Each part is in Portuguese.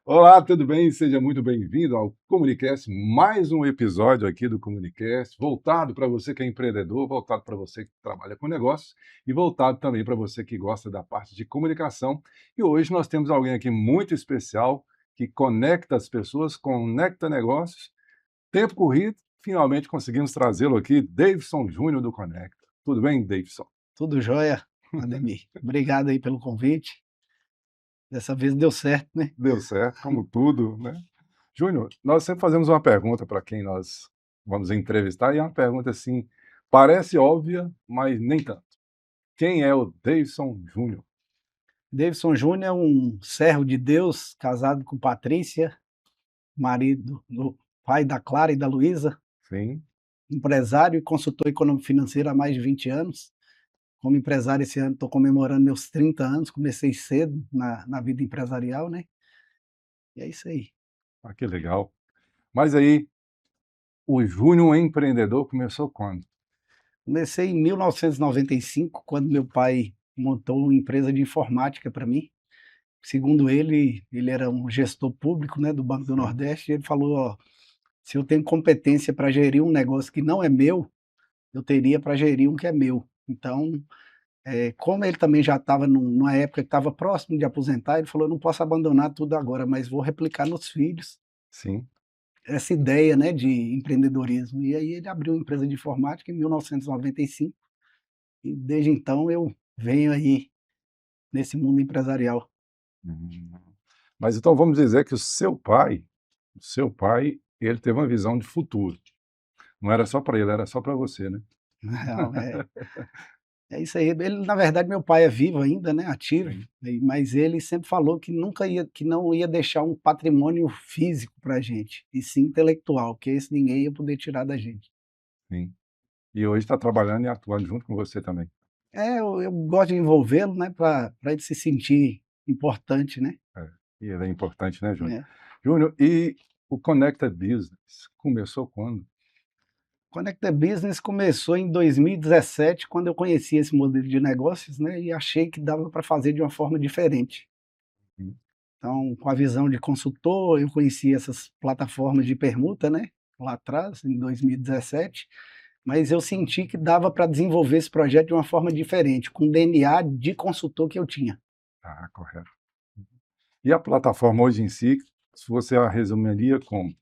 Olá, tudo bem? Seja muito bem-vindo ao Comunicast, mais um episódio aqui do Comunicast, voltado para você que é empreendedor, voltado para você que trabalha com negócios e voltado também para você que gosta da parte de comunicação. E hoje nós temos alguém aqui muito especial que conecta as pessoas, conecta negócios. Tempo corrido, finalmente conseguimos trazê-lo aqui, Davidson Júnior do Conecta. Tudo bem, Davidson? Tudo jóia, Ademir. Obrigado aí pelo convite. Dessa vez deu certo, né? Deu certo, como tudo, né? Júnior, nós sempre fazemos uma pergunta para quem nós vamos entrevistar, e é uma pergunta assim, parece óbvia, mas nem tanto. Quem é o Davidson Júnior? Davidson Júnior é um servo de Deus, casado com Patrícia, marido do pai da Clara e da Luísa, Sim, empresário e consultor econômico-financeiro há mais de 20 anos. Como empresário, esse ano estou comemorando meus 30 anos, comecei cedo na vida empresarial, né? E é isso aí. que legal. Mas aí, o Júnior empreendedor começou quando? Comecei em 1995, quando meu pai montou uma empresa de informática para mim. Segundo ele era um gestor público, né, do Banco do Sim, Nordeste, e ele falou: "Ó, se eu tenho competência para gerir um negócio que não é meu, eu teria para gerir um que é meu". Então, como ele também já estava numa época que estava próximo de aposentar, ele falou: "Eu não posso abandonar tudo agora, mas vou replicar nos filhos sim. essa ideia, né, de empreendedorismo". E aí ele abriu uma empresa de informática em 1995, e desde então eu venho aí nesse mundo empresarial. Hum. Mas então vamos dizer que o seu pai, ele teve uma visão de futuro. Não era só para ele, era só para você, né? Não, é isso aí. Ele, na verdade, meu pai é vivo ainda, né, ativo, Sim, mas ele sempre falou que não ia deixar um patrimônio físico pra gente, e sim intelectual, que esse ninguém ia poder tirar da gente. sim. E hoje está trabalhando e atuando junto com você também. Eu gosto de envolvê-lo, né, para ele se sentir importante, né. É, e ele é importante, né, Júnior? É. Júnior, e o Conecta Business começou quando? Conecta Business começou em 2017, quando eu conheci esse modelo de negócios, né, e achei que dava para fazer de uma forma diferente. Hum, Então, com a visão de consultor, eu conheci essas plataformas de permuta, né, lá atrás, em 2017, mas eu senti que dava para desenvolver esse projeto de uma forma diferente, com o DNA de consultor que eu tinha. correto. E a plataforma hoje em si, se você a resumiria como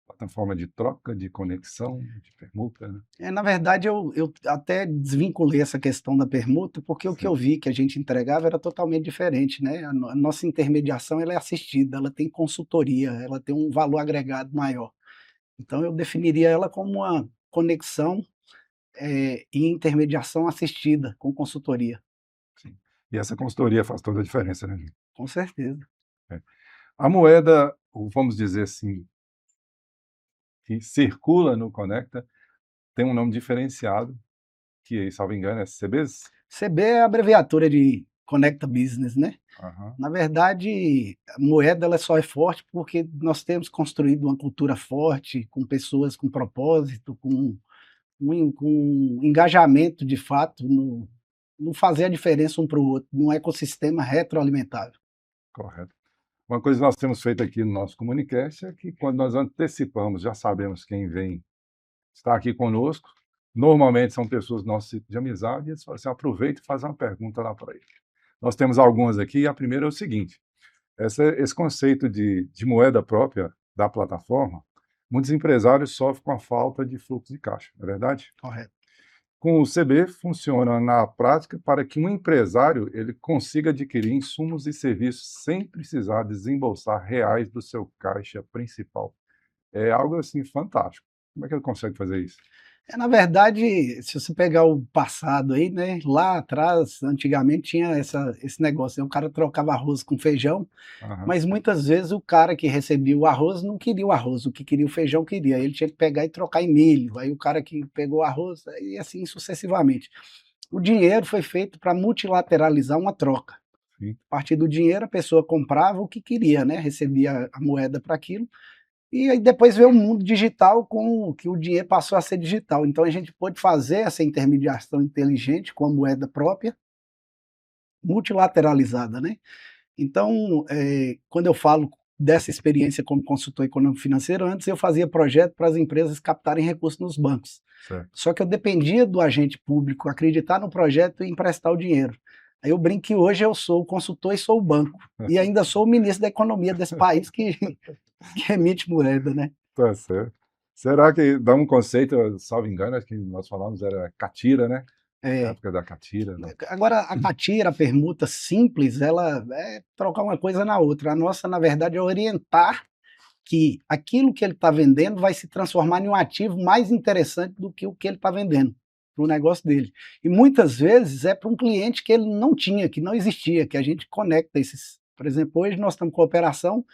plataforma de troca, de conexão, de permuta, né? Na verdade, eu até desvinculei essa questão da permuta, porque o que Sim, eu vi que a gente entregava era totalmente diferente, né. A nossa intermediação, ela é assistida, ela tem consultoria, ela tem um valor agregado maior. Então eu definiria ela como uma conexão e intermediação assistida com consultoria, sim. E essa consultoria faz toda a diferença, né, Júnior? com certeza. É. A moeda, vamos dizer assim, que circula no Conecta, tem um nome diferenciado, que, salvo engano, é CBs? CB é a abreviatura de Conecta Business, né. Aham, Na verdade, a moeda ela só é forte porque nós temos construído uma cultura forte, com pessoas com propósito, com engajamento de fato no fazer a diferença um para o outro, num ecossistema retroalimentável. correto. Uma coisa que nós temos feito aqui no nosso Comunicast é que quando nós antecipamos, já sabemos quem vem estar aqui conosco, normalmente são pessoas do nosso ciclo de amizade, e eles falam assim, aproveita e faz uma pergunta lá para ele. Nós temos algumas aqui, e a primeira é o seguinte, esse conceito de moeda própria da plataforma, muitos empresários sofrem com a falta de fluxo de caixa, não é verdade? Correto. Com o CB, funciona na prática para que um empresário ele consiga adquirir insumos e serviços sem precisar desembolsar reais do seu caixa principal. É algo assim fantástico. Como é que ele consegue fazer isso? Na verdade, se você pegar o passado aí, né, lá atrás, antigamente tinha esse negócio, né, o cara trocava arroz com feijão, Aham, mas muitas vezes o cara que recebia o arroz não queria o arroz, o que queria o feijão queria, ele tinha que pegar e trocar em milho, aí o cara que pegou o arroz, e assim sucessivamente. O dinheiro foi feito para multilateralizar uma troca. sim, A partir do dinheiro a pessoa comprava o que queria, né, recebia a moeda para aquilo, e aí depois veio o mundo digital com que o dinheiro passou a ser digital, então a gente pôde fazer essa intermediação inteligente com a moeda própria, multilateralizada, né. Então, quando eu falo dessa experiência como consultor econômico financeiro, antes eu fazia projeto para as empresas captarem recursos nos bancos. Certo. Só que eu dependia do agente público acreditar no projeto e emprestar o dinheiro. Aí eu brinco que hoje eu sou o consultor e sou o banco. E ainda sou o ministro da economia desse país que emite moeda, né? Tá certo. Será que dá um conceito, salvo engano, acho que nós falamos era catira, né? Na É, época da catira, não. agora, a catira, a permuta simples, ela é trocar uma coisa na outra. A nossa, na verdade, é orientar que aquilo que ele está vendendo vai se transformar em um ativo mais interessante do que o que ele está vendendo para o negócio dele. E muitas vezes é para um cliente que ele não tinha, que não existia, que a gente conecta esses. Por exemplo, hoje nós estamos com operação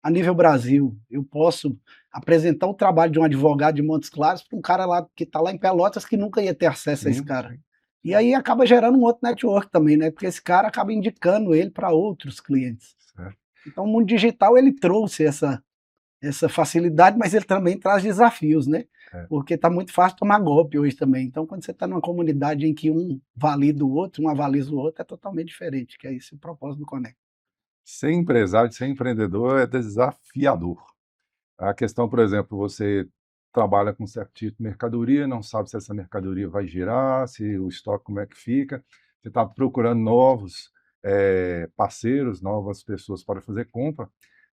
a nível Brasil. Eu posso apresentar o trabalho de um advogado de Montes Claros para um cara lá que está lá em Pelotas que nunca ia ter acesso a esse Sim, cara. sim. E aí acaba gerando um outro network também, né? Porque esse cara acaba indicando ele para outros clientes. Certo. Então o mundo digital ele trouxe essa facilidade, mas ele também traz desafios, né? É. Porque está muito fácil tomar golpe hoje também. Então, quando você está numa comunidade em que um valida o outro, um avaliza o outro, é totalmente diferente, que é esse o propósito do Conecta. Ser empresário, ser empreendedor é desafiador. A questão, por exemplo, você trabalha com certo tipo de mercadoria, não sabe se essa mercadoria vai girar, se o estoque como é que fica. Você está procurando novos parceiros, novas pessoas para fazer compra.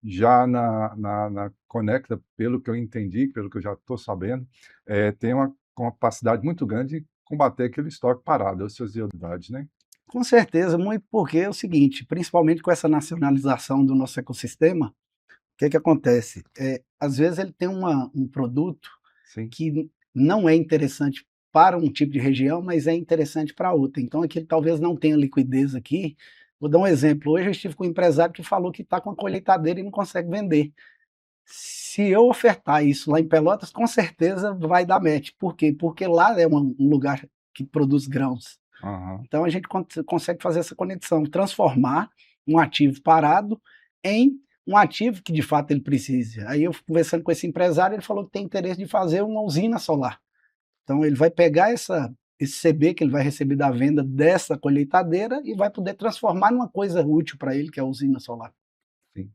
Já na Conecta, pelo que eu entendi, pelo que eu já estou sabendo, tem uma capacidade muito grande de combater aquele estoque parado, as ociosidade, né? Com certeza, muito porque é o seguinte, principalmente com essa nacionalização do nosso ecossistema, o que que acontece? Às vezes ele tem um produto Sim. que não é interessante para um tipo de região, mas é interessante para outra. Então aqui ele talvez não tenha liquidez aqui. Vou dar um exemplo. Hoje eu estive com um empresário que falou que está com a colheitadeira e não consegue vender. Se eu ofertar isso lá em Pelotas, com certeza vai dar match. Por quê? Porque lá é um lugar que produz grãos. Aham. Então a gente consegue fazer essa conexão, transformar um ativo parado em um ativo que de fato ele precise. Aí eu conversando com esse empresário, ele falou que tem interesse de fazer uma usina solar. Então ele vai pegar esse CB que ele vai receber da venda dessa colheitadeira e vai poder transformar numa coisa útil para ele, que é a usina solar. Sim.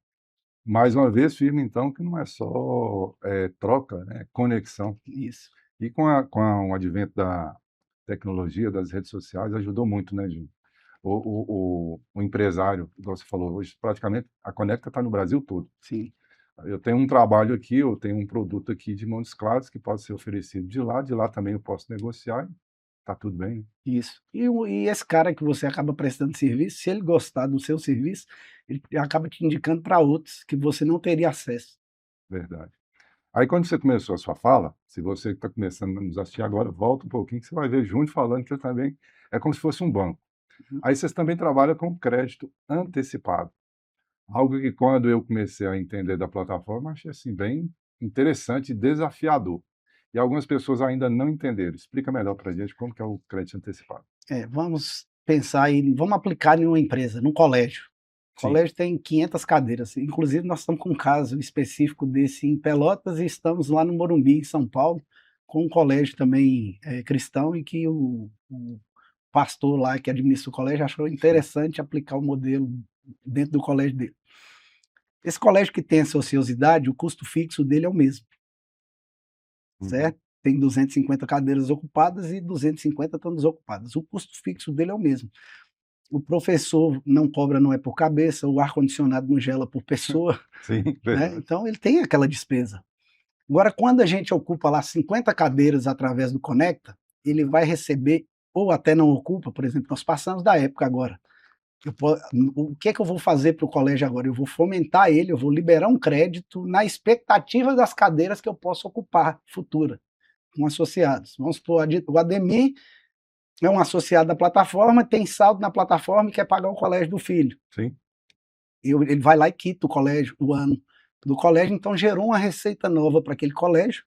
Mais uma vez, firme então que não é só troca, né, conexão. Isso. E com o advento da tecnologia, das redes sociais, ajudou muito, né, Júlio? O empresário, igual você falou, hoje praticamente a Conecta está no Brasil todo. Sim. Eu tenho um trabalho aqui, eu tenho um produto aqui de Montes Claros que pode ser oferecido de lá também eu posso negociar, está tudo bem, Isso. E esse cara que você acaba prestando serviço, se ele gostar do seu serviço, ele acaba te indicando para outros que você não teria acesso. verdade. Aí quando você começou a sua fala, se você está começando a nos assistir agora, volta um pouquinho que você vai ver Júnior falando que ele também é como se fosse um banco. Uhum. Aí vocês também trabalham com crédito antecipado. Algo que quando eu comecei a entender da plataforma, achei assim bem interessante e desafiador. E algumas pessoas ainda não entenderam. Explica melhor para a gente como que é o crédito antecipado. Vamos pensar vamos aplicar em uma empresa, num colégio. O Sim, colégio tem 500 cadeiras, inclusive nós estamos com um caso específico desse em Pelotas e estamos lá no Morumbi, em São Paulo, com um colégio também cristão e que o pastor lá que administra o colégio achou sim. interessante aplicar o modelo dentro do colégio dele. Esse colégio que tem essa ociosidade, o custo fixo dele é o mesmo, Uhum. certo? Tem 250 cadeiras ocupadas e 250 estão desocupadas. O custo fixo dele é o mesmo. O professor não cobra, não é por cabeça, o ar-condicionado não gela por pessoa, Sim, né? verdade. Então ele tem aquela despesa. Agora, quando a gente ocupa lá 50 cadeiras através do Conecta, ele vai receber, ou até não ocupa, por exemplo, nós passamos da época agora. O que é que eu vou fazer para o colégio agora? Eu vou fomentar ele, eu vou liberar um crédito na expectativa das cadeiras que eu posso ocupar futura, com associados. Vamos supor, o Ademir é um associado da plataforma, tem saldo na plataforma e quer pagar o colégio do filho. Sim, Ele vai lá e quita o colégio, o ano do colégio, então gerou uma receita nova para aquele colégio,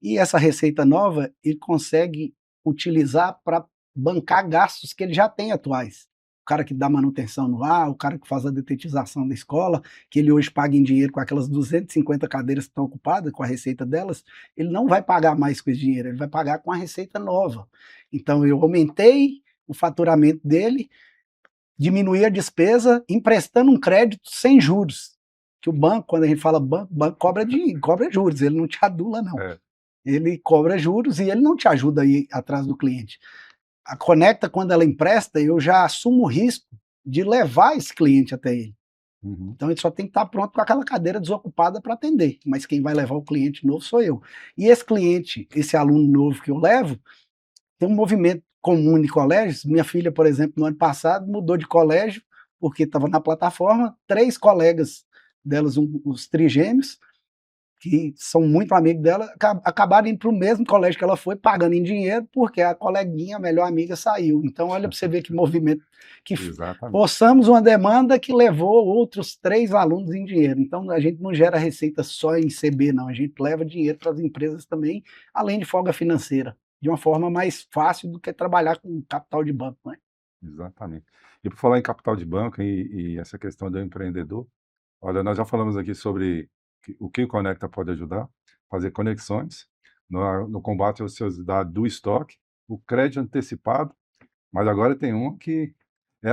e essa receita nova ele consegue utilizar para bancar gastos que ele já tem atuais. O cara que dá manutenção no ar, o cara que faz a detetização da escola, que ele hoje paga em dinheiro com aquelas 250 cadeiras que estão ocupadas, com a receita delas, ele não vai pagar mais com esse dinheiro, ele vai pagar com a receita nova. Então eu aumentei o faturamento dele, diminuir a despesa emprestando um crédito sem juros. Que o banco, quando a gente fala banco, o banco cobra juros, ele não te adula, não. Ele cobra juros e ele não te ajuda a ir atrás do cliente. A Conecta, quando ela empresta, eu já assumo o risco de levar esse cliente até ele. Então ele só tem que estar pronto com aquela cadeira desocupada para atender, mas quem vai levar o cliente novo sou eu. E esse cliente, esse aluno novo que eu levo, tem um movimento comum de colégios. Minha filha, por exemplo, no ano passado mudou de colégio porque estava na plataforma, 3 colegas delas, os trigêmeos, que são muito amigos dela, acabaram indo para o mesmo colégio que ela foi, pagando em dinheiro, porque a coleguinha, a melhor amiga, saiu. Então, olha para você ver que movimento, que forçamos uma demanda que levou outros 3 alunos em dinheiro. Então, a gente não gera receita só em CB, não, a gente leva dinheiro para as empresas também, além de folga financeira, de uma forma mais fácil do que trabalhar com capital de banco, né? Exatamente. E por falar em capital de banco e essa questão do empreendedor, olha, nós já falamos aqui sobre o que o Conecta pode ajudar, fazer conexões no combate à ociosidade do estoque, o crédito antecipado, mas agora tem um que é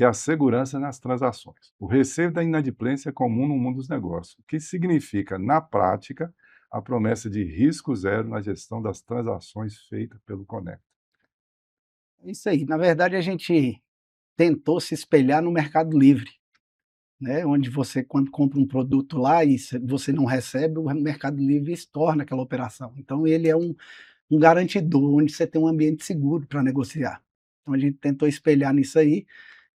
a segurança nas transações. O receio da inadimplência é comum no mundo dos negócios, o que significa, na prática, a promessa de risco zero na gestão das transações feitas pelo Conecta. É isso aí. Na verdade, a gente tentou se espelhar no Mercado Livre, né, onde você, quando compra um produto lá e você não recebe, o Mercado Livre estorna aquela operação. Então ele é um garantidor, onde você tem um ambiente seguro para negociar. Então a gente tentou espelhar nisso aí.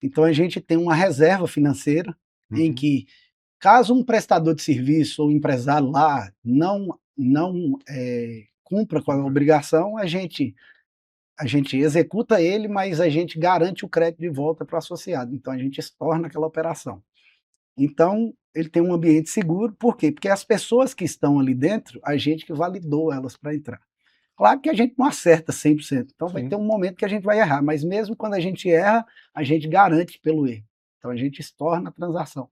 Então a gente tem uma reserva financeira em que, caso um prestador de serviço ou empresário lá não cumpra com a obrigação, a gente executa ele, mas a gente garante o crédito de volta para o associado. Então a gente estorna aquela operação. Então, ele tem um ambiente seguro, por quê? Porque as pessoas que estão ali dentro, a gente que validou elas para entrar. Claro que a gente não acerta 100%, então vai ter um momento que a gente vai errar, mas mesmo quando a gente erra, a gente garante pelo erro. Então a gente estorna a transação.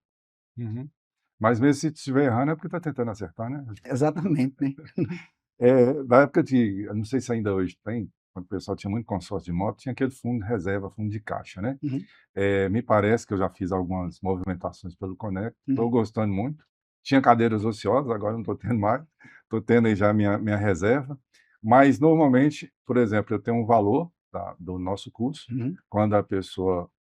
Mas mesmo se estiver errando é porque está tentando acertar, né? Exatamente, né? Na época eu não sei se ainda hoje tem, quando o pessoal tinha muito consórcio de moto, tinha aquele fundo de reserva, fundo de caixa, né? Me parece que eu já fiz algumas movimentações pelo Conecta, estou gostando muito. Tinha cadeiras ociosas, agora não estou tendo mais, estou tendo aí já minha reserva, mas normalmente, por exemplo, eu tenho um valor do nosso curso, quando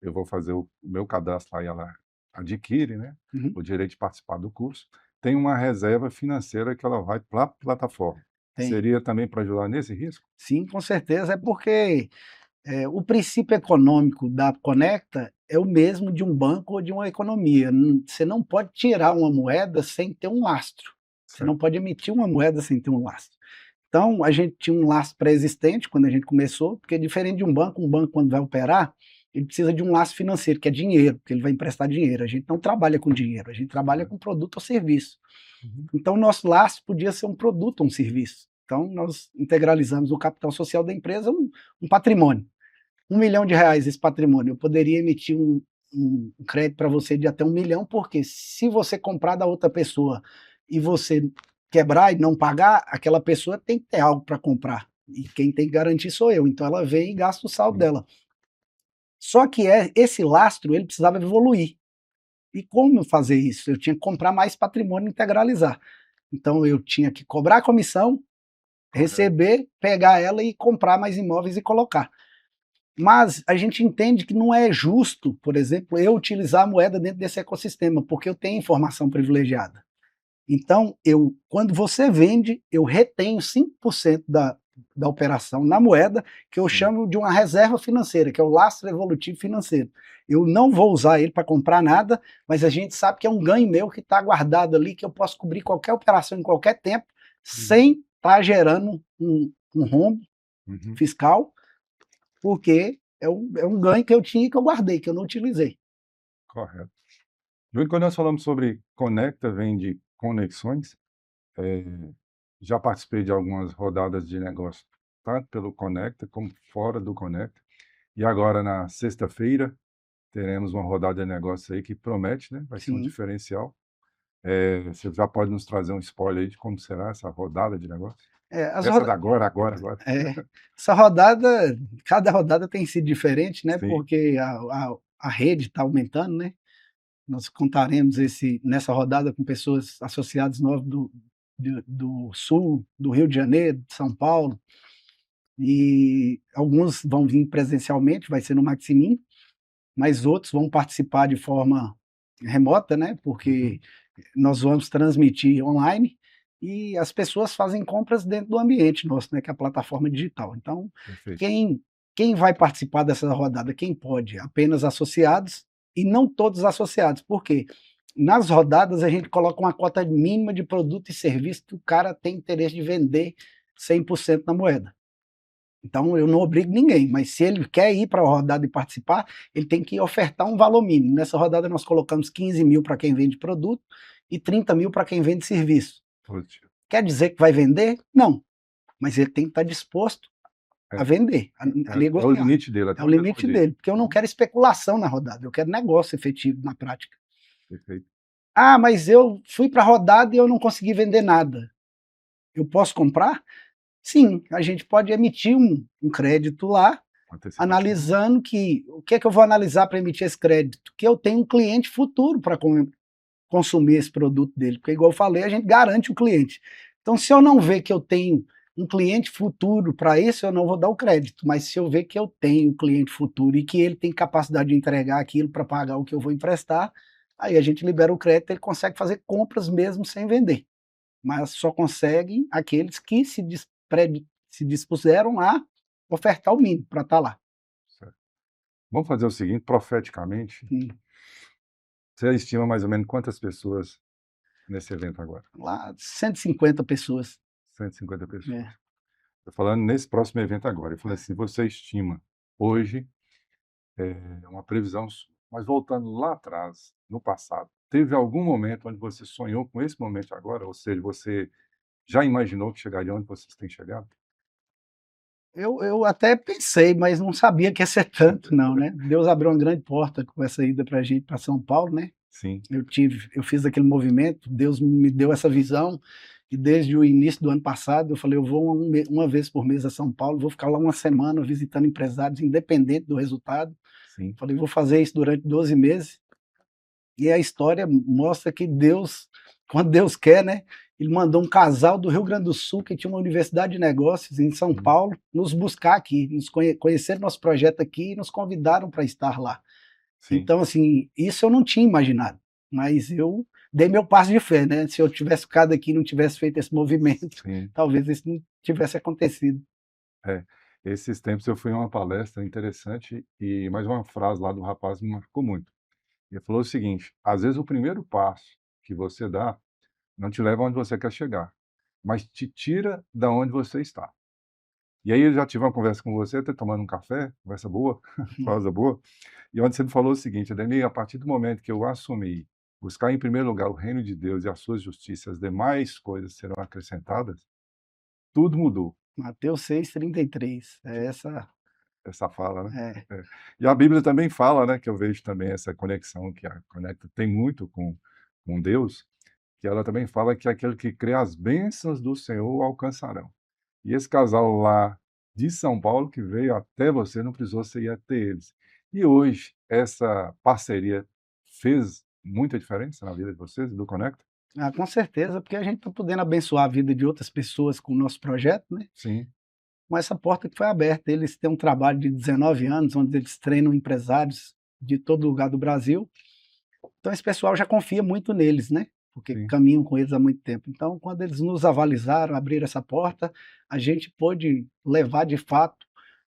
eu vou fazer o meu cadastro lá e ela adquire, né, o direito de participar do curso, tem uma reserva financeira que ela vai para a plataforma. Seria também para ajudar nesse risco? Sim, com certeza, é porque o princípio econômico da Conecta é o mesmo de um banco ou de uma economia. Você não pode tirar uma moeda sem ter um lastro. Você não pode emitir uma moeda sem ter um lastro. Então, a gente tinha um lastro pré-existente quando a gente começou, porque diferente de um banco quando vai operar, ele precisa de um lastro financeiro, que é dinheiro, porque ele vai emprestar dinheiro. A gente não trabalha com dinheiro, a gente trabalha com produto ou serviço. Então, o nosso lastro podia ser um produto ou um serviço. Então, nós integralizamos o capital social da empresa, um patrimônio. R$1 milhão esse patrimônio. Eu poderia emitir um crédito para você de até 1 milhão, porque se você comprar da outra pessoa e você quebrar e não pagar, aquela pessoa tem que ter algo para comprar. E quem tem que garantir sou eu. Então ela vem e gasta o saldo dela. Só que esse lastro ele precisava evoluir. E como fazer isso? Eu tinha que comprar mais patrimônio e integralizar. Então eu tinha que cobrar a comissão, receber, pegar ela e comprar mais imóveis e colocar. Mas a gente entende que não é justo, por exemplo, eu utilizar a moeda dentro desse ecossistema, porque eu tenho informação privilegiada. Então, quando você vende, eu retenho 5% da operação na moeda, que eu chamo de uma reserva financeira, que é o lastro evolutivo financeiro. Eu não vou usar ele para comprar nada, mas a gente sabe que é um ganho meu que está guardado ali, que eu posso cobrir qualquer operação em qualquer tempo, sem estar gerando um rombo fiscal, porque é um ganho que eu tinha e que eu guardei, que eu não utilizei. Correto. Júlio, quando nós falamos sobre Conecta, vem de conexões, já participei de algumas rodadas de negócio, tanto pelo Conecta como fora do Conecta. E agora, na sexta-feira, teremos uma rodada de negócio aí que promete, né? Vai ser um diferencial. Você já pode nos trazer um spoiler aí de como será essa rodada de negócio? Agora. Essa rodada, cada rodada tem sido diferente, né? Sim. Porque a rede está aumentando, né? Nós contaremos nessa rodada com pessoas associadas novas do Sul, do Rio de Janeiro, de São Paulo, e alguns vão vir presencialmente, vai ser no Maximin, mas outros vão participar de forma remota, né? Porque nós vamos transmitir online e as pessoas fazem compras dentro do ambiente nosso, né? Que é a plataforma digital. Então, Perfeito. quem vai participar dessa rodada? Quem pode? Apenas associados e não todos associados. Por quê? Nas rodadas a gente coloca uma cota mínima de produto e serviço que o cara tem interesse de vender 100% na moeda. Então eu não obrigo ninguém, mas se ele quer ir para a rodada e participar, ele tem que ofertar um valor mínimo. Nessa rodada nós colocamos 15 mil para quem vende produto e 30 mil para quem vende serviço. Positivo. Quer dizer que vai vender? Não, mas ele tem que estar disposto a vender, a É o negociar. limite dele. É o limite dele, porque eu não quero especulação na rodada, eu quero negócio efetivo na prática. Perfeito. Ah, mas eu fui para a rodada e eu não consegui vender nada. Eu posso comprar? Sim, a gente pode emitir um crédito lá, Antecipação. analisando o que é que eu vou analisar para emitir esse crédito? Que eu tenho um cliente futuro para consumir esse produto dele, porque igual eu falei, a gente garante o cliente. Então se eu não ver que eu tenho um cliente futuro para isso, eu não vou dar o crédito, mas se eu ver que eu tenho um cliente futuro e que ele tem capacidade de entregar aquilo para pagar o que eu vou emprestar, aí a gente libera o crédito, ele consegue fazer compras mesmo sem vender, mas só conseguem aqueles que se dispuseram a ofertar o mínimo para estar lá. Certo. Vamos fazer o seguinte, profeticamente, você estima mais ou menos quantas pessoas nesse evento agora? Lá 150 pessoas. 150 pessoas. É. Estou falando nesse próximo evento agora. Eu falei assim, você estima hoje uma previsão sua, mas voltando lá atrás, no passado, teve algum momento onde você sonhou com esse momento agora? Ou seja, você já imaginou que chegaria onde vocês têm chegado? Eu até pensei, mas não sabia que ia ser tanto não, né. Deus abriu uma grande porta com essa ida para a gente para São Paulo, né. Sim, Eu fiz aquele movimento, Deus me deu essa visão, e desde o início do ano passado eu falei: "Eu vou uma vez por mês a São Paulo, vou ficar lá uma semana visitando empresários, independente do resultado". sim, Falei: "Vou fazer isso durante 12 meses". E a história mostra que Deus, quando Deus quer, né, ele mandou um casal do Rio Grande do Sul, que tinha uma universidade de negócios em São Paulo, nos buscar aqui, conhecer nosso projeto aqui e nos convidaram para estar lá. sim, Então, assim, isso eu não tinha imaginado, mas eu dei meu passo de fé, né? Se eu tivesse ficado aqui e não tivesse feito esse movimento, sim. talvez isso não tivesse acontecido. É, esses tempos eu fui a uma palestra interessante e mais uma frase lá do rapaz me marcou muito. Ele falou o seguinte: às vezes o primeiro passo que você dá não te leva onde você quer chegar, mas te tira da onde você está. E aí eu já tive uma conversa com você, até tomando um café, conversa boa, prosa boa, e onde você me falou o seguinte: Ademir, a partir do momento que eu assumi buscar em primeiro lugar o reino de Deus e a sua justiça, as demais coisas serão acrescentadas, tudo mudou. Mateus 6,33, é Essa fala, né. é, É. E a Bíblia também fala, né, que eu vejo também essa conexão que a conecta tem muito com Deus, que ela também fala que aquele que crê as bênçãos do Senhor o alcançarão. E esse casal lá de São Paulo que veio até você, não precisou você ir até eles. E hoje, essa parceria fez muita diferença na vida de vocês, do Conecta? com certeza, porque a gente está podendo abençoar a vida de outras pessoas com o nosso projeto, né? Sim, Com essa porta que foi aberta. Eles têm um trabalho de 19 anos, onde eles treinam empresários de todo lugar do Brasil. Então esse pessoal já confia muito neles, né, porque sim, caminham com eles há muito tempo. Então quando eles nos avalizaram, abriram essa porta, a gente pôde levar de fato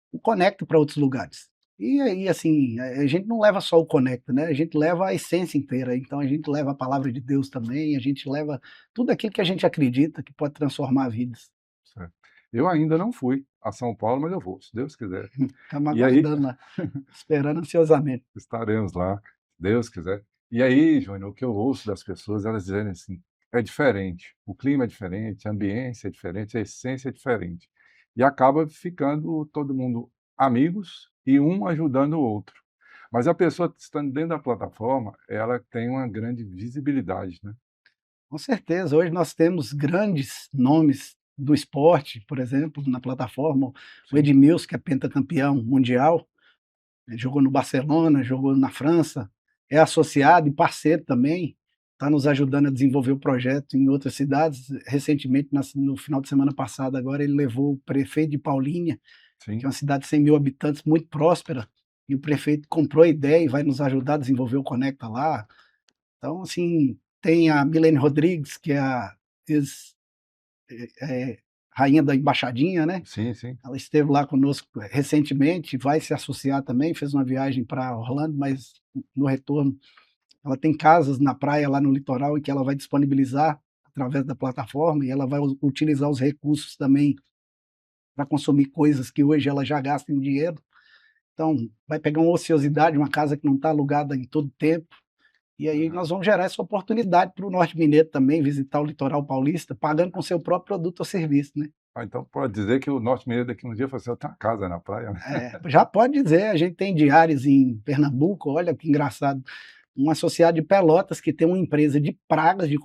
o Conecta para outros lugares. E aí, assim, a gente não leva só o Conecta, né, a gente leva a essência inteira, então a gente leva a palavra de Deus também, a gente leva tudo aquilo que a gente acredita que pode transformar vidas. certo. Eu ainda não fui a São Paulo, mas eu vou, se Deus quiser. Estamos E aí aguardando lá, esperando ansiosamente. estaremos lá, se Deus quiser. E aí, Júnior, o que eu ouço das pessoas, elas dizendo assim: é diferente, o clima é diferente, a ambiência é diferente, a essência é diferente. E acaba ficando todo mundo amigos e um ajudando o outro. Mas a pessoa estando dentro da plataforma, ela tem uma grande visibilidade, né? Com certeza, hoje nós temos grandes nomes do esporte, por exemplo, na plataforma, o Sim, Edmilson, que é pentacampeão mundial, jogou no Barcelona, jogou na França, é associado e parceiro também, está nos ajudando a desenvolver o projeto em outras cidades. Recentemente, no final de semana passado, agora ele levou o prefeito de Paulínia, que sim, é uma cidade de 100 mil habitantes, muito próspera, e o prefeito comprou a ideia e vai nos ajudar a desenvolver o Conecta lá. Então, assim, tem a Milene Rodrigues, que é a ex, rainha da embaixadinha, né? sim, sim. Ela esteve lá conosco recentemente, vai se associar também, fez uma viagem para Orlando, mas no retorno ela tem casas na praia lá no litoral em que ela vai disponibilizar através da plataforma e ela vai utilizar os recursos também para consumir coisas que hoje ela já gasta em dinheiro. Então, vai pegar uma ociosidade, uma casa que não está alugada em todo tempo, e aí Aham. nós vamos gerar essa oportunidade para o Norte Mineiro também visitar o litoral paulista, pagando com seu próprio produto ou serviço, né? Ah, então pode dizer que o Norte Mineiro daqui uns dias fala assim: "Eu tenho uma casa na praia", né. Já pode dizer, a gente tem diários em Pernambuco, olha que engraçado, um associado de Pelotas que tem uma empresa de pragas, de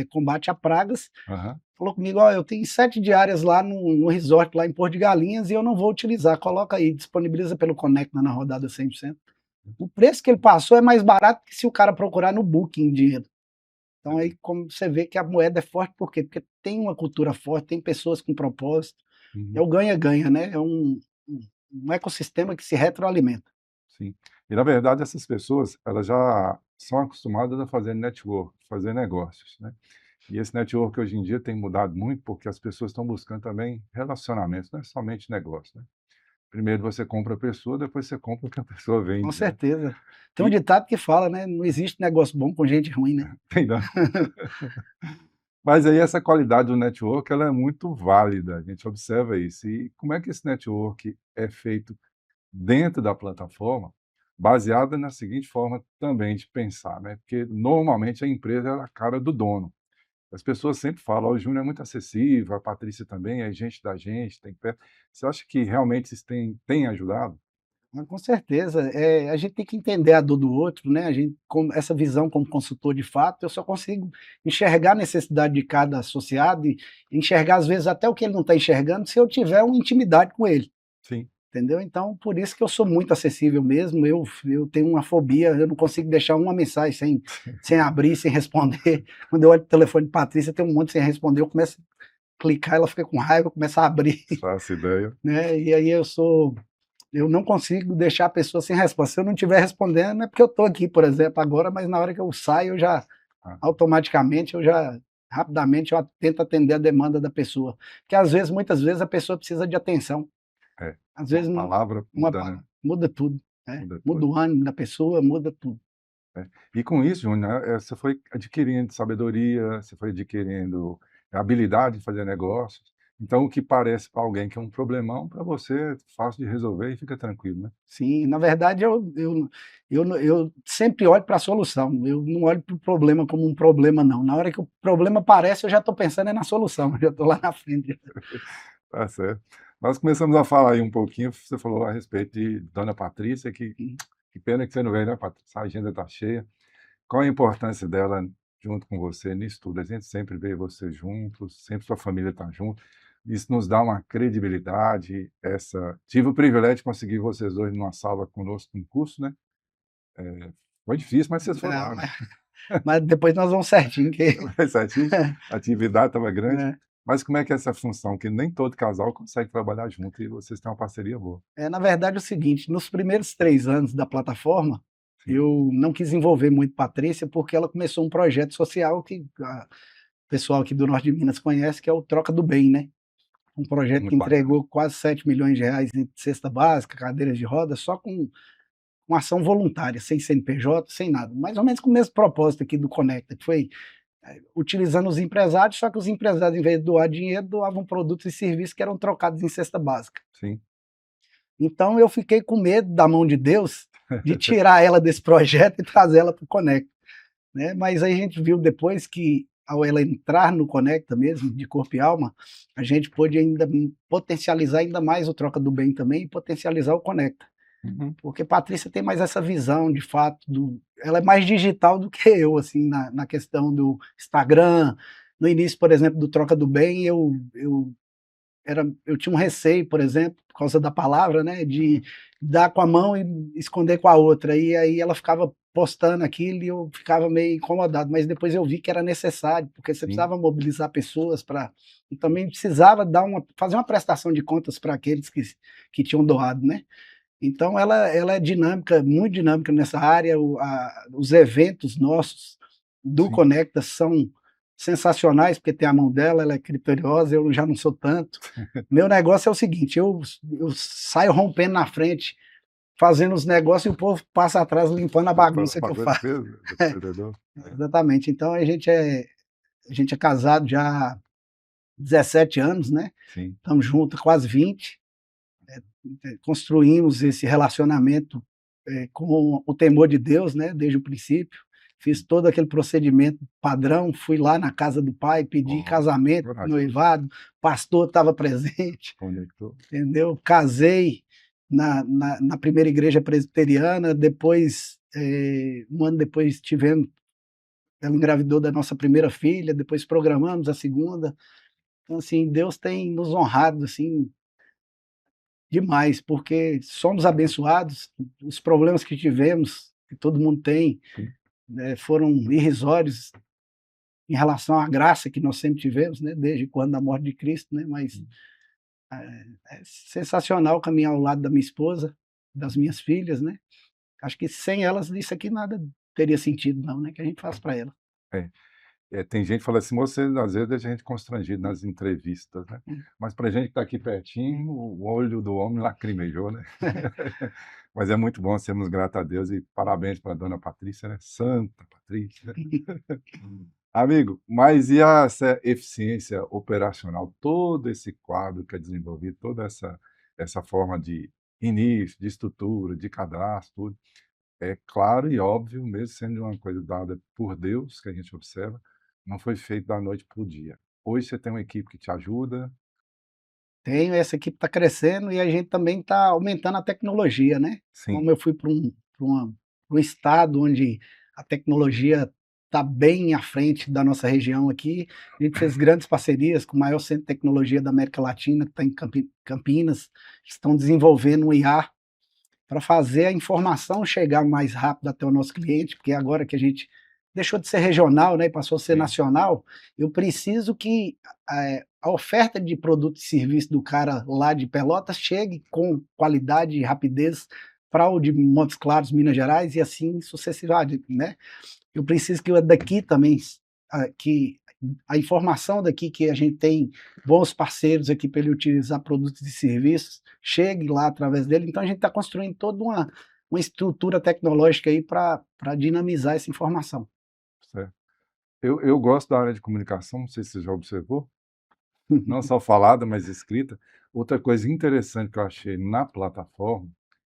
combate a pragas, Aham. falou comigo: "Ó, eu tenho 7 diárias lá no resort lá em Porto de Galinhas e eu não vou utilizar, coloca aí, disponibiliza pelo Conecta na rodada 100%". O preço que ele passou é mais barato que se o cara procurar no Booking dinheiro. Então aí como você vê que a moeda é forte, por quê? Porque tem uma cultura forte, tem pessoas com propósito, é Uhum. o ganha-ganha, né, é um ecossistema que se retroalimenta. Sim. E na verdade essas pessoas, elas já são acostumadas a fazer network, fazer negócios, né. E esse network hoje em dia tem mudado muito, porque as pessoas estão buscando também relacionamentos, não é somente negócio, né. Primeiro você compra a pessoa, depois você compra o que a pessoa Com vende, né. certeza. Tem um E ditado que fala, né, não existe negócio bom com gente ruim, né. tem não. Mas aí essa qualidade do network, ela é muito válida, a gente observa isso. E como é que esse network é feito dentro da plataforma, baseada na seguinte forma também de pensar, né, porque normalmente a empresa é a cara do dono. As pessoas sempre falam: "Ó, o Júnior é muito acessível, a Patrícia também é gente da gente, tem perto". Você acha que realmente isso tem ajudado? Ah, com certeza, a gente tem que entender a dor do outro, né, a gente com essa visão como consultor de fato, eu só consigo enxergar a necessidade de cada associado e enxergar às vezes até o que ele não está enxergando, se eu tiver uma intimidade com ele. Sim. Entendeu? Então, por isso que eu sou muito acessível mesmo, eu tenho uma fobia, eu não consigo deixar uma mensagem sem abrir, sem responder. Quando eu olho o telefone de Patrícia, tem um monte sem responder, eu começo a clicar, ela fica com raiva, começa a abrir, Faço ideia. né, e aí eu não consigo deixar a pessoa sem resposta. Se eu não estiver respondendo, é porque eu estou aqui, por exemplo, agora, mas na hora que eu saio, eu já Ah, automaticamente, rapidamente, eu tento atender a demanda da pessoa. Porque às vezes, muitas vezes, a pessoa precisa de atenção. é. Às Uma vezes palavra uma muda, pa né, muda tudo, né, muda muda tudo. o ânimo da pessoa, muda tudo. É. E com isso, Júnior, você foi adquirindo sabedoria, você foi adquirindo habilidade de fazer negócios. Então, o que parece para alguém que é um problemão, para você é fácil de resolver e fica tranquilo, né? Sim, na verdade eu sempre olho para a solução, eu não olho para o problema como um problema não, na hora que o problema aparece eu já estou pensando na solução, eu já estou lá na frente. Tá certo. Nós começamos a falar aí um pouquinho, você falou a respeito de Dona Patrícia, que pena que você não veio, né, Patrícia? A agenda está cheia. Qual a importância dela junto com você nisso tudo? A gente sempre vê você junto, sempre sua família está junto. Isso nos dá uma credibilidade. Tive o privilégio de conseguir vocês dois numa sala conosco no curso, né? Foi difícil, mas vocês foram Não, lá, né? mas depois nós vamos certinho que Foi certinho, a atividade estava grande. né. Mas como é que é essa função? Que nem todo casal consegue trabalhar junto e vocês têm uma parceria boa. Na verdade é o seguinte, nos primeiros 3 anos da plataforma, Sim, eu não quis envolver muito Patrícia, porque ela começou um projeto social que o pessoal aqui do norte de Minas conhece, que é o Troca do Bem, né. Um projeto que muito bacana. entregou quase R$ 7 milhões em cesta básica, cadeiras de rodas, só com ação voluntária, sem CNPJ, sem nada. Mais ou menos com o mesmo propósito aqui do Conecta, que foi utilizando os empresários, só que os empresários, em vez de doar dinheiro, doavam produtos e serviços que eram trocados em cesta básica. Sim. Então eu fiquei com medo da mão de Deus de tirar ela desse projeto e trazer ela para o Conecta, né? Mas aí a gente viu depois que, ao ela entrar no Conecta mesmo, de corpo e alma, a gente pôde ainda potencializar ainda mais o Troca do Bem também e potencializar o Conecta. Uhum. Porque Patrícia tem mais essa visão, de fato, ela é mais digital do que eu, assim, na questão do Instagram. No início, por exemplo, do Troca do Bem, eu eu tinha um receio, por exemplo, por causa da palavra, né, de dar com a mão e esconder com a outra, e aí ela ficava postando aquilo e eu ficava meio incomodado, mas depois eu vi que era necessário, porque você Sim, precisava mobilizar pessoas para, e também precisava fazer uma prestação de contas para aqueles que tinham doado, né. Então ela é dinâmica, muito dinâmica nessa área, os eventos nossos do sim. Conecta são sensacionais, porque tem a mão dela, ela é criteriosa, eu já não sou tanto. Meu negócio é o seguinte, eu saio rompendo na frente, fazendo os negócios e o povo passa atrás limpando a bagunça que eu Bagunça faço. mesmo, do empreendedor. É, Exatamente, então a gente é casado já há 17 anos, né, sim. estamos juntos há quase 20. Construímos esse relacionamento com o temor de Deus, né, desde o princípio. Fiz todo aquele procedimento padrão, fui lá na casa do pai, pedi Ó, casamento, coragem. noivado, pastor estava presente, Conectou. entendeu? Casei na primeira igreja presbiteriana, depois, um ano depois tivemos, ela engravidou da nossa primeira filha, depois programamos a segunda. Então, assim, Deus tem nos honrado, assim, demais, porque somos abençoados, os problemas que tivemos, que todo mundo tem, Sim. foram irrisórios em relação à graça que nós sempre tivemos, né, desde quando da morte de Cristo, né, mas Sim. é sensacional caminhar ao lado da minha esposa, das minhas filhas, né. Acho que sem elas isso aqui nada teria sentido não, né, que a gente faz para elas. É. Tem gente que fala assim: "Você, às vezes, deixa a gente constrangido nas entrevistas, né". Mas pra gente que tá aqui pertinho, o olho do homem lacrimejou, né. Mas é muito bom, sermos gratos a Deus e parabéns pra dona Patrícia, né, Santa Patrícia. Amigo, mas e essa eficiência operacional, todo esse quadro que é desenvolvido, toda essa forma de início, de estrutura, de cadastro, tudo, é claro e óbvio, mesmo sendo uma coisa dada por Deus, que a gente observa, não foi feito da noite para o dia. Hoje você tem uma equipe que te ajuda. Tenho, essa equipe está crescendo e a gente também está aumentando a tecnologia, né. Sim, Como eu fui para um estado onde a tecnologia está bem à frente da nossa região aqui, a gente fez grandes parcerias com o maior centro de tecnologia da América Latina, que está em Campinas, estão desenvolvendo um IA para fazer a informação chegar mais rápido até o nosso cliente, porque agora que a gente deixou de ser regional, né, e passou a ser sim, nacional, eu preciso que a oferta de produto e serviço do cara lá de Pelotas chegue com qualidade e rapidez para o de Montes Claros, Minas Gerais, e assim sucessivamente, né. Eu preciso que o daqui também, que a informação daqui, que a gente tem bons parceiros aqui para ele utilizar produtos e serviços, chegue lá através dele. Então a gente está construindo toda uma estrutura tecnológica aí para dinamizar essa informação. certo. Eu gosto da área de comunicação, não sei se você já observou, não só falada, mas escrita. Outra coisa interessante que eu achei na plataforma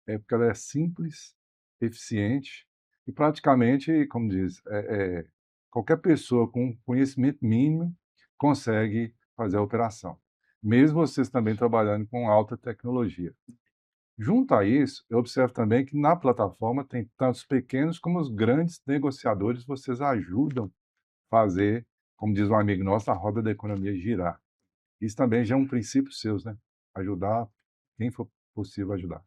é porque ela é simples, eficiente e praticamente, como diz, qualquer pessoa com conhecimento mínimo consegue fazer a operação, mesmo vocês também trabalhando com alta tecnologia. Junto a isso, eu observo também que na plataforma tem tanto os pequenos como os grandes negociadores, vocês ajudam a fazer, como diz um amigo nosso, a roda da economia girar. Isso também já é um princípio seus, né? Ajudar quem for possível ajudar.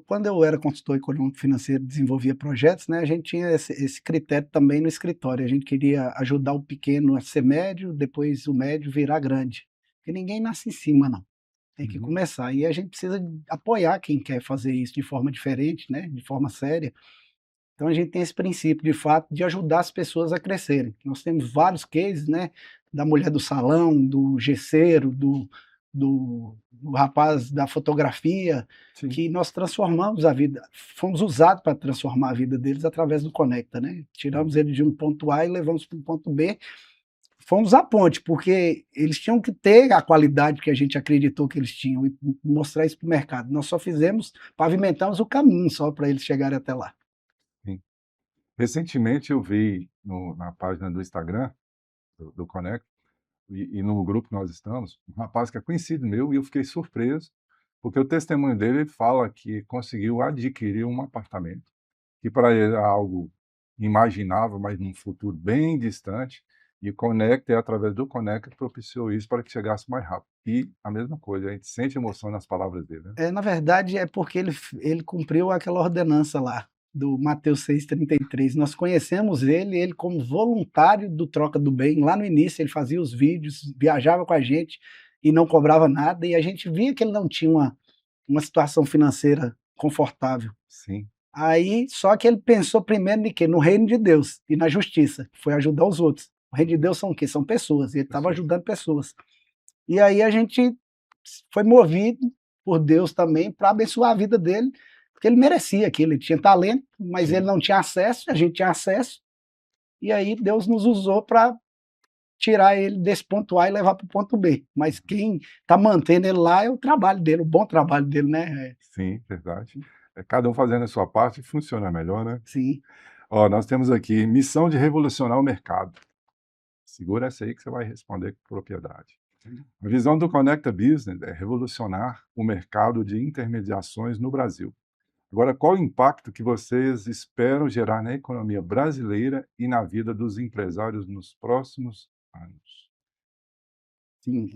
Quando eu era consultor econômico financeiro, desenvolvia projetos, né, a gente tinha esse critério também no escritório. A gente queria ajudar o pequeno a ser médio, depois o médio virar grande. Porque ninguém nasce em cima, não. Tem que Uhum. começar. E a gente precisa apoiar quem quer fazer isso de forma diferente, né, de forma séria. Então a gente tem esse princípio, de fato, de ajudar as pessoas a crescerem. Nós temos vários cases, né, da mulher do salão, do gesseiro, do rapaz da fotografia, Sim. que nós transformamos a vida, fomos usados para transformar a vida deles através do Conecta, né. Sim. Tiramos ele de um ponto A e levamos para um ponto B, fomos a ponte, porque eles tinham que ter a qualidade que a gente acreditou que eles tinham e mostrar isso para o mercado. Nós só pavimentamos o caminho só para eles chegarem até lá. Sim. Recentemente eu vi na página do Instagram, do Conecta, e no grupo que nós estamos, um rapaz que é conhecido meu, e eu fiquei surpreso, porque o testemunho dele ele fala que conseguiu adquirir um apartamento, que para ele era algo imaginável, mas num futuro bem distante, E o Conecta, é através do Conecta que propiciou isso para que chegasse mais rápido. E a mesma coisa, a gente sente emoção nas palavras dele, né? Na verdade, é porque ele cumpriu aquela ordenança lá, do Mateus 6,33. Nós conhecemos ele como voluntário do Troca do Bem. Lá no início, ele fazia os vídeos, viajava com a gente e não cobrava nada. E a gente via que ele não tinha uma situação financeira confortável. Sim, Aí, só que ele pensou primeiro em quê? No reino de Deus e na justiça, que foi ajudar os outros. O reino de Deus são o quê? São pessoas. E ele estava pessoas. ajudando pessoas. E aí a gente foi movido por Deus também para abençoar a vida dele, porque ele merecia aquilo, ele tinha talento, mas Sim. ele não tinha acesso, a gente tinha acesso, e aí Deus nos usou para tirar ele desse ponto A e levar para o ponto B. Mas quem está mantendo ele lá é o trabalho dele, o bom trabalho dele, né? Sim, verdade. É cada um fazendo a sua parte funciona melhor, né? Sim. Ó, nós temos aqui missão de revolucionar o mercado. Segura essa aí que você vai responder com propriedade. A visão do Conecta Business é revolucionar o mercado de intermediações no Brasil. Agora, qual o impacto que vocês esperam gerar na economia brasileira e na vida dos empresários nos próximos anos? Sim,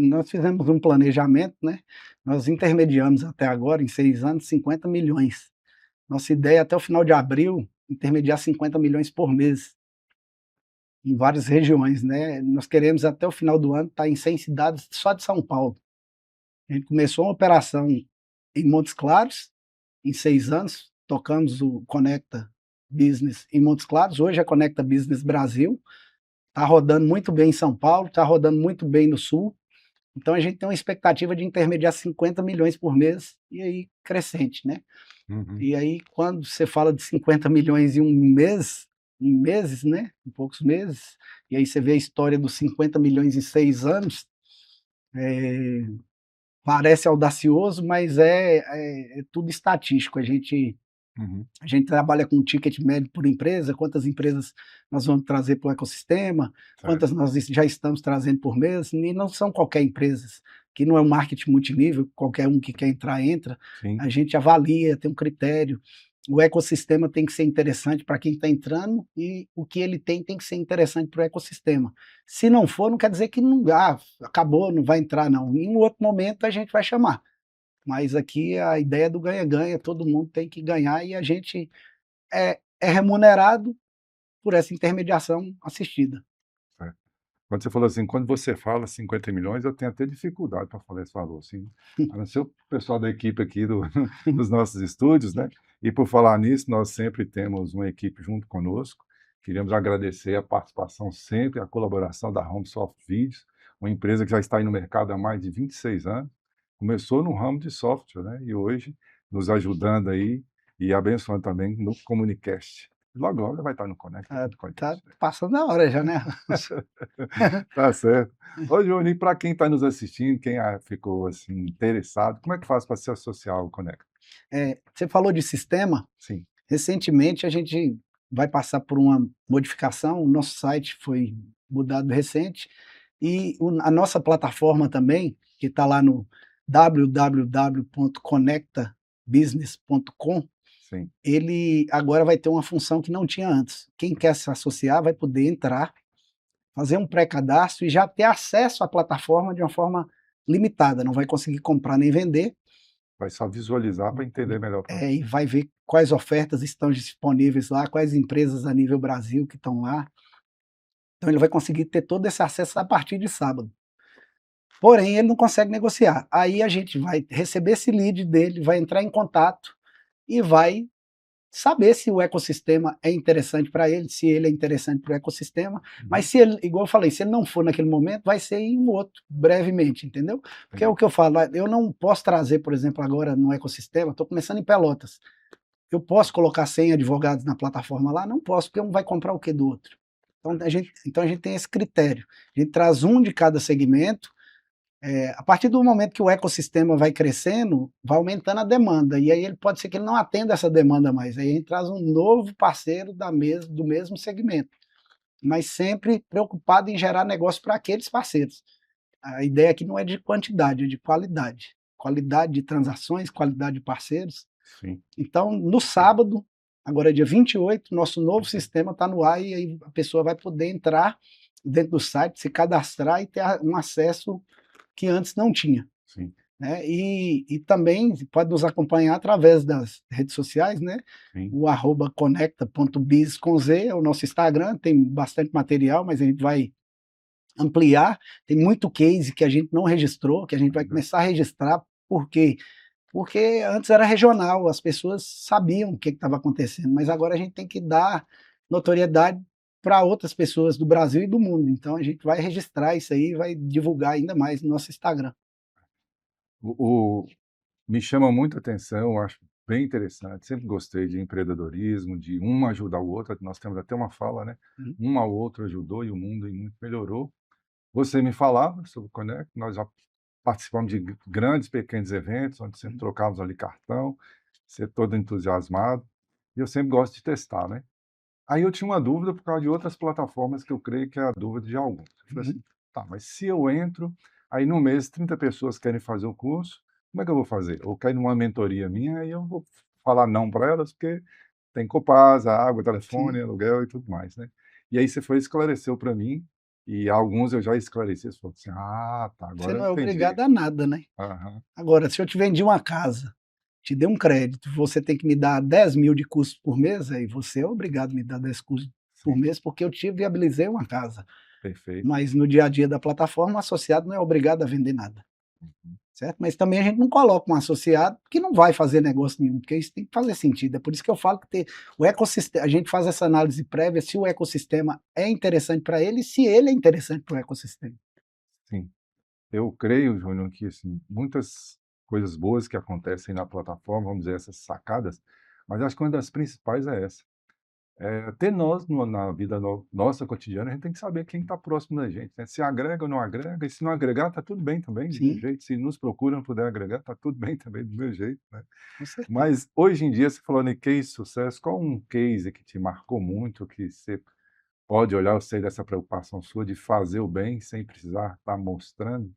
nós fizemos um planejamento, né? Nós intermediamos até agora, em 6 anos, 50 milhões. Nossa ideia é até o final de abril, intermediar 50 milhões por mês, em várias regiões, né? Nós queremos até o final do ano estar em 100 cidades só de São Paulo. A gente começou uma operação em Montes Claros, em 6 anos, tocamos o Conecta Business em Montes Claros, hoje é Conecta Business Brasil, está rodando muito bem em São Paulo, está rodando muito bem no Sul, então a gente tem uma expectativa de intermediar 50 milhões por mês, e aí crescente, né? Uhum. E aí quando você fala de 50 milhões em um mês, em meses, né? Em poucos meses, e aí você vê a história dos 50 milhões em 6 anos, parece audacioso, mas é tudo estatístico. Uhum. A gente trabalha com ticket médio por empresa, quantas empresas nós vamos trazer para o ecossistema, Certo. quantas nós já estamos trazendo por mês, e não são qualquer empresas, que não é um marketing multinível, qualquer um que quer entrar, entra. Sim. A gente avalia, tem um critério. O ecossistema tem que ser interessante para quem está entrando e o que ele tem que ser interessante para o ecossistema. Se não for, não quer dizer que não, acabou, não vai entrar, não. Em um outro momento a gente vai chamar. Mas aqui a ideia do ganha-ganha, todo mundo tem que ganhar e a gente é remunerado por essa intermediação assistida. Certo. Quando você falou assim, quando você fala 50 milhões, eu tenho até dificuldade para falar esse valor, assim, a não ser o pessoal da equipe aqui dos nossos estúdios, né? E por falar nisso, nós sempre temos uma equipe junto conosco. Queremos agradecer a participação sempre, a colaboração da HomeSoft Videos, uma empresa que já está aí no mercado há mais de 26 anos. Começou no ramo de software, né? E hoje nos ajudando aí e abençoando também no Comunicast. Logo, logo vai estar no Connect junto com a Tá gente. passando a hora já, né? Tá certo. Ô, Júnior, e para quem está nos assistindo, quem ficou assim, interessado, como é que faz para se associar ao Conecta? Você falou de sistema, Sim, recentemente a gente vai passar por uma modificação, o nosso site foi mudado recente, e a nossa plataforma também, que está lá no www.conectabusiness.com, sim. ele agora vai ter uma função que não tinha antes. Quem quer se associar vai poder entrar, fazer um pré-cadastro e já ter acesso à plataforma de uma forma limitada, não vai conseguir comprar nem vender, Vai só visualizar para entender melhor o e produto. vai ver quais ofertas estão disponíveis lá, quais empresas a nível Brasil que estão lá. Então ele vai conseguir ter todo esse acesso a partir de sábado. Porém, ele não consegue negociar. Aí a gente vai receber esse lead dele, vai entrar em contato e vai saber se o ecossistema é interessante para ele, se ele é interessante para o ecossistema, mas se ele, igual eu falei, se ele não for naquele momento, vai ser em um outro, brevemente, entendeu? Porque é o que eu falo, eu não posso trazer, por exemplo, agora no ecossistema, estou começando em Pelotas, eu posso colocar 100 advogados na plataforma lá? Não posso, porque um vai comprar o que do outro. Então a gente tem esse critério, a gente traz um de cada segmento. A partir do momento que o ecossistema vai crescendo, vai aumentando a demanda, e aí ele pode ser que ele não atenda essa demanda mais, aí a gente traz um novo parceiro do mesmo segmento, mas sempre preocupado em gerar negócio para aqueles parceiros. A ideia aqui não é de quantidade, é de qualidade. Qualidade de transações, qualidade de parceiros. Sim. Então, no sábado, Agora, dia 28, nosso novo sistema está no ar e aí a pessoa vai poder entrar dentro do site, se cadastrar e ter um acesso que antes não tinha. Sim, Né? E também pode nos acompanhar através das redes sociais, né? sim. O @conecta.biz com Z é o nosso Instagram, tem bastante material, mas a gente vai ampliar. Tem muito case que a gente não registrou, que a gente vai Ainda. começar a registrar, por quê? Porque antes era regional, as pessoas sabiam o que estava acontecendo, mas agora a gente tem que dar notoriedade para outras pessoas do Brasil e do mundo. Então a gente vai registrar isso aí, vai divulgar ainda mais no nosso Instagram. O Me chama muito a atenção, eu acho bem interessante, sempre gostei de empreendedorismo, de um ajudar o outro, nós temos até uma fala, né, Uhum, um ao outro ajudou e o mundo em muito melhorou. Você me falava sobre o Conect, nós já participamos de grandes, pequenos eventos, onde sempre uhum, trocávamos ali cartão, você todo entusiasmado, e eu sempre gosto de testar, né. Aí eu tinha uma dúvida por causa de outras plataformas que eu creio que é a dúvida de alguns. Eu falei uhum. assim: "Tá, mas se eu entro, aí no mês 30 pessoas querem fazer o curso, como é que eu vou fazer? Ou quer numa mentoria minha, aí eu vou falar não para elas, porque tem Copasa, água, Sim. telefone, aluguel e tudo mais, né". E aí você foi e esclareceu para mim, e alguns eu já esclareci, você falou assim: "Ah, tá, Você agora não eu é entendi". obrigado a nada, né. Aham, Agora, se eu te vendi uma casa, te dei um crédito, você tem que me dar 10.000 de custo por mês, aí você é obrigado a me dar 10 custos por sim, mês, porque eu te viabilizei uma casa. perfeito. Mas no dia a dia da plataforma, o associado não é obrigado a vender nada, Uhum. certo? Mas também a gente não coloca um associado que não vai fazer negócio nenhum, porque isso tem que fazer sentido. É por isso que eu falo que ter o ecossistema, a gente faz essa análise prévia se o ecossistema é interessante para ele e se ele é interessante para o ecossistema. Sim. Eu creio, Júnior, que assim, muitas coisas boas que acontecem na plataforma, vamos dizer, essas sacadas, mas acho que uma das principais é essa. Ter nós na vida nossa cotidiana, a gente tem que saber quem está próximo da gente, né? Se agrega ou não agrega, e se não agregar, tá tudo bem também, do meu Sim, jeito. Se nos procura, não puder agregar, tá tudo bem também, do meu jeito, né? com certeza. Mas hoje em dia, você falou em case de sucesso, qual um case que te marcou muito, que você pode olhar, eu sei dessa preocupação sua de fazer o bem sem precisar estar mostrando,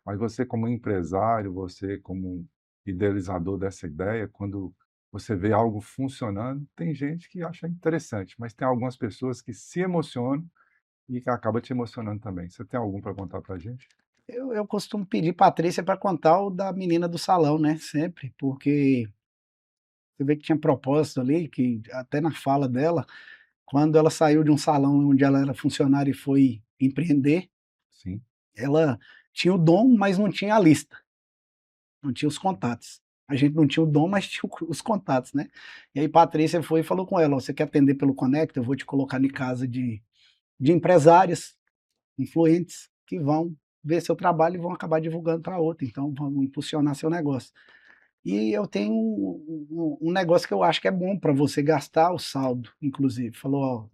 mas você como empresário, você como idealizador dessa ideia, quando você vê algo funcionando, tem gente que acha interessante, mas tem algumas pessoas que se emocionam e que acaba te emocionando também. Você tem algum para contar para a gente? Eu costumo pedir Patrícia para contar o da menina do salão, né, sempre, porque você vê que tinha propósito ali, que até na fala dela, quando ela saiu de um salão onde ela era funcionária e foi empreender, Sim, ela tinha o dom, mas não tinha a lista, não tinha os contatos. A gente não tinha o dom, mas tinha os contatos, né. E aí Patrícia foi e falou com ela: "Ó, você quer atender pelo Conecta? Eu vou te colocar em casa de empresárias influentes que vão ver seu trabalho e vão acabar divulgando para outra, então vamos impulsionar seu negócio". E eu tenho um negócio que eu acho que é bom para você gastar o saldo, inclusive. Falou: "Ó,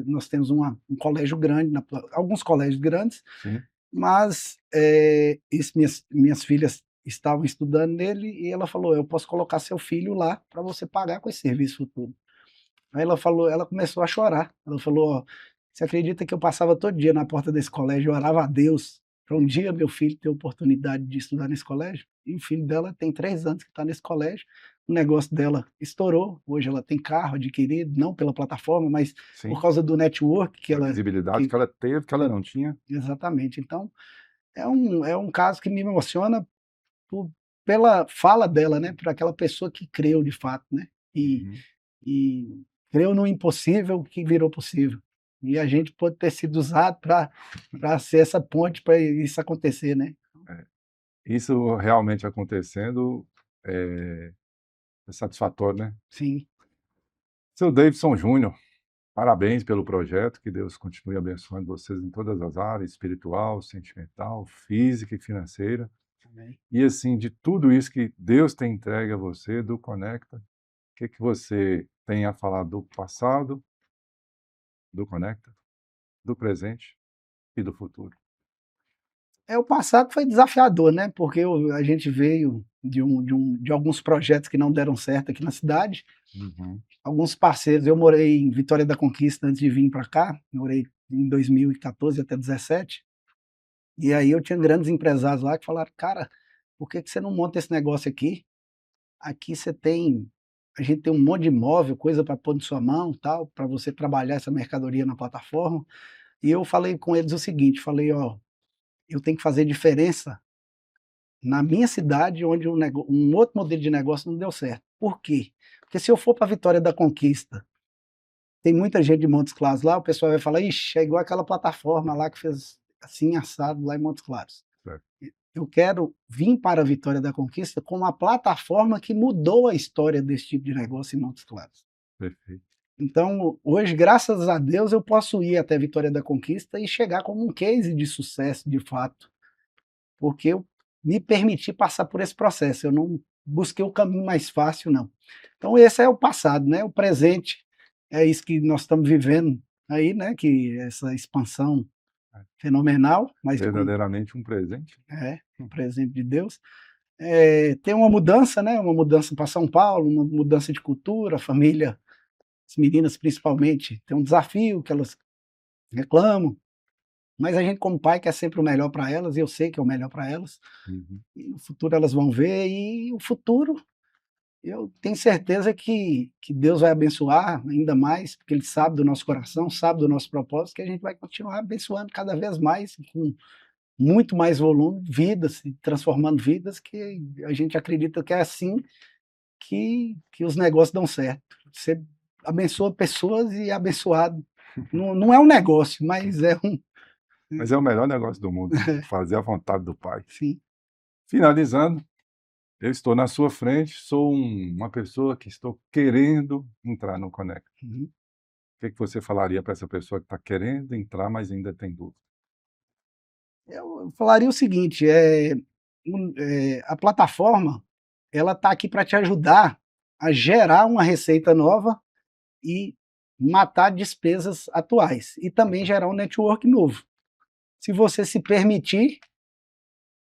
nós temos um colégio grande na pla", alguns colégios grandes, sim, mas, isso minhas filhas estavam estudando nele e ela falou: "Eu posso colocar seu filho lá para você pagar com esse serviço futuro". Aí ela começou a chorar. Ela falou: "Ó, você acredita que eu passava todo dia na porta desse colégio e orava a Deus para um dia meu filho ter oportunidade de estudar nesse colégio?". E o filho dela tem 3 anos que está nesse colégio, o negócio dela estourou, hoje ela tem carro adquirido, não pela plataforma, mas por sim. causa do network que Da ela visibilidade que que ela teve, que que ela ela não tinha. exatamente. Então, é um caso que me emociona por pela fala dela, né, por aquela pessoa que creu de fato, né, Uhum. e creu no impossível que virou possível. E a gente pode ter sido usado para ser essa ponte para isso acontecer, né. É. Isso realmente acontecendo, é é satisfatório, né? Sim, Seu Davidson Júnior, parabéns pelo projeto, que Deus continue abençoando vocês em todas as áreas, espiritual, sentimental, física e financeira. amém. E assim, de tudo isso que Deus tem entregue a você, do Conecta, o que você tem a falar do passado, do Conecta, do presente e do futuro? O passado foi desafiador, né, porque a gente veio de alguns projetos que não deram certo aqui na cidade, Uhum, alguns parceiros eu morei em Vitória da Conquista antes de vir para cá, morei em 2014 até 17. E aí eu tinha grandes empresários lá que falaram: "Cara, por que que você não monta esse negócio aqui? Aqui você tem a gente tem um monte de imóvel, coisa para pôr na sua mão, tal, para você trabalhar essa mercadoria na plataforma. E eu falei com eles o seguinte, falei: "Ó, eu tenho que fazer diferença na minha cidade onde um outro modelo de negócio não deu certo. Por quê? Porque se eu for para Vitória da Conquista, tem muita gente de Montes Claros lá, o pessoal vai falar: "Ixi, é igual aquela plataforma lá que fez assim assado lá em Montes Claros". Certo. Eu quero vir para a Vitória da Conquista com uma plataforma que mudou a história desse tipo de negócio em Montes Claros. Perfeito. Então, hoje, graças a Deus, eu posso ir até Vitória da Conquista e chegar como um case de sucesso, de fato, porque eu me permiti passar por esse processo, eu não busquei o caminho mais fácil, não. Então esse é o passado, né, o presente é isso que nós estamos vivendo aí, né, que essa expansão fenomenal, mas com Verdadeiramente um presente. um presente de Deus. Tem uma mudança, né, uma mudança para São Paulo, uma mudança de cultura, a família, as meninas principalmente, tem um desafio que elas reclamam, mas a gente como pai quer sempre o melhor para elas, e eu sei que é o melhor para elas, Uhum. e no futuro elas vão ver, e o futuro, eu tenho certeza que Deus vai abençoar ainda mais, porque Ele sabe do nosso coração, sabe do nosso propósito, que a gente vai continuar abençoando cada vez mais, com muito mais volume, vidas, e transformando vidas, que a gente acredita que é assim que os negócios dão certo. Você abençoa pessoas e é abençoado. Não é um negócio, mas é um. Mas é o melhor negócio do mundo, fazer a vontade do Pai. Sim. Finalizando, eu estou na sua frente, sou uma pessoa que estou querendo entrar no Conecta. Uhum. O que você falaria para essa pessoa que está querendo entrar, mas ainda tem dúvida? Eu falaria o seguinte, a plataforma, ela está aqui para te ajudar a gerar uma receita nova e matar despesas atuais, e também gerar um network novo. Se você se permitir,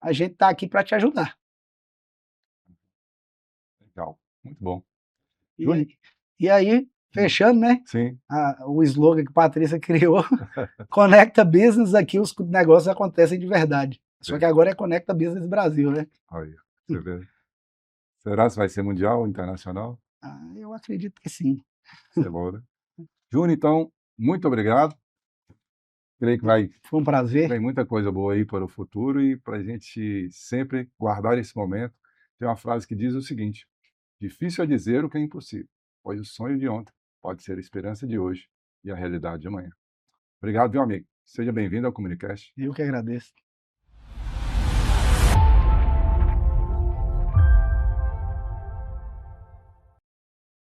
a gente está aqui para te ajudar. Legal, muito bom. E Júnior? aí e aí, fechando, né, Sim. o slogan que Patrícia criou, Conecta Business, aqui os negócios acontecem de verdade. Só que agora é Conecta Business Brasil, né. Aí, você vê. Será que vai ser mundial ou internacional? Eu acredito que sim. Isso é bom, né? Júnior, então, muito obrigado. Creio que Foi um prazer. vem muita coisa boa aí para o futuro e para a gente sempre guardar esse momento. Tem uma frase que diz o seguinte: difícil é dizer o que é impossível, pois o sonho de ontem pode ser a esperança de hoje e a realidade de amanhã. Obrigado, meu amigo. Seja bem-vindo ao Comunicast. Eu que agradeço.